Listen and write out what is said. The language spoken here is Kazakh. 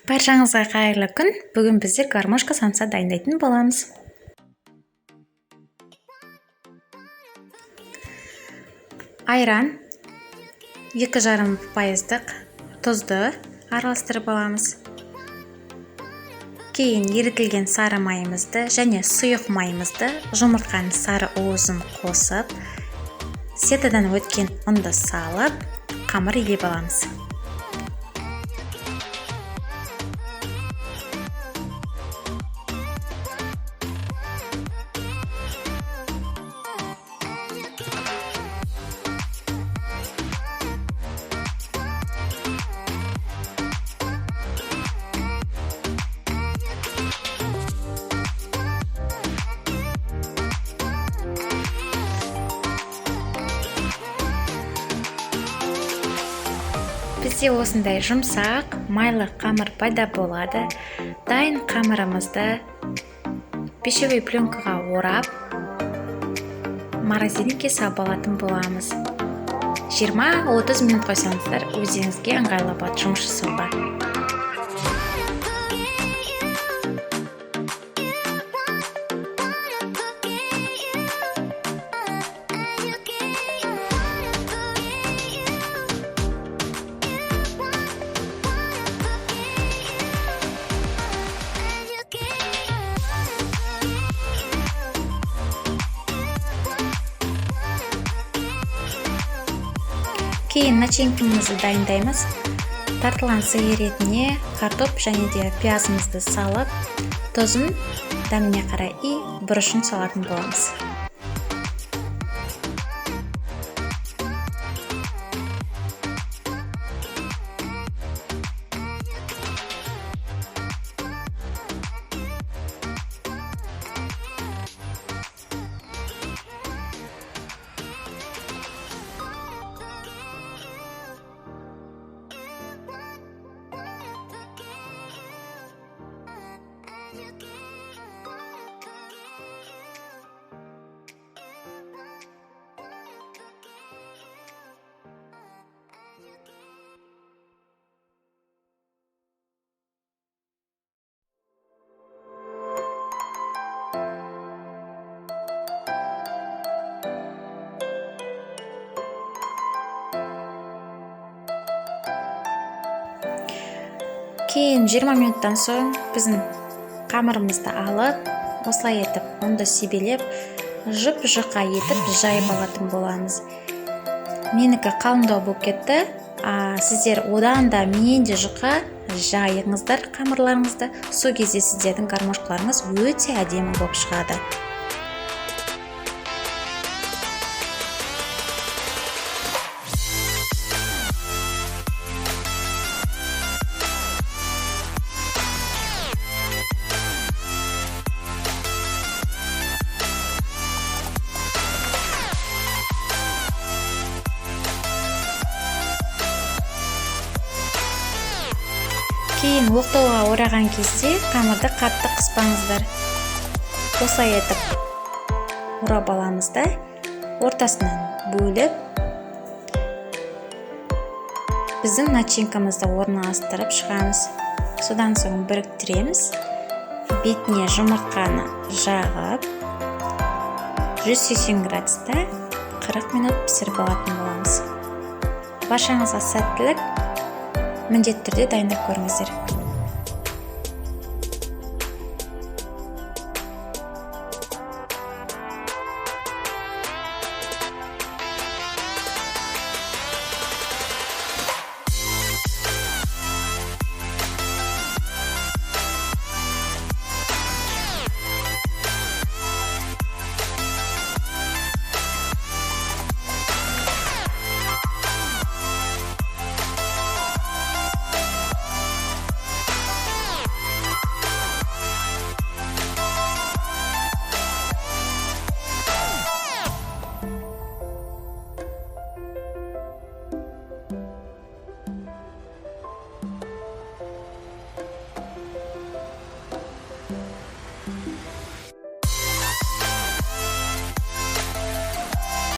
Баршаңызға қайырлы күн. Бүгін біздер гармошка самса дайындайтын боламыз. Айран 2,5% тұзды араластырып аламыз. Кейін ерітілген сары майымызды және сұйық майымызды, жұмыртқаның сары уызын қосып, сетадан өткен ұнды салып, қамыр илеп аламыз. Бізде осындай жұмсақ, майлы қамыр пайда болады. Дайын қамырымызды пищевой пленкаға орап, морозильникке салып алатын боламыз. 20-30 минут қойсаңыздар, өзіңізге ыңғайлы болады жұмыс жасауға. Кейін начинкамызды дайындаймыз. Тартылған сиыр етіне картоп және де пиязымызды салып, тұзын дәміне қарай и бұрышын салатын боламыз. Кейін 20 минуттан соң біздің қамырымызды алып, осылай етіп, ұнды себелеп, жұп-жұқа етіп жайып алатын боламыз. Менікі қалыңдау болып кетті, сіздер одан да менен де жұқа жайыңыздар қамырларыңызды. Сол кезде сіздердің гармошкаларыңыз өте әдемі болып шығады. Кейін оқтауға ораған кезде қамырды қатты қыспаңыздар. Осылай етіп орап аламыз да, ортасынан бөліп, біздің начинкамызды орналастырып шығамыз. Содан соң біріктіреміз. Бетіне жұмыртқаны жағып, 180 градуста 40 минут пісіріп алатын боламыз. Баршаңызға сәттілік. Міндетті түрде дайындап көріңіздер.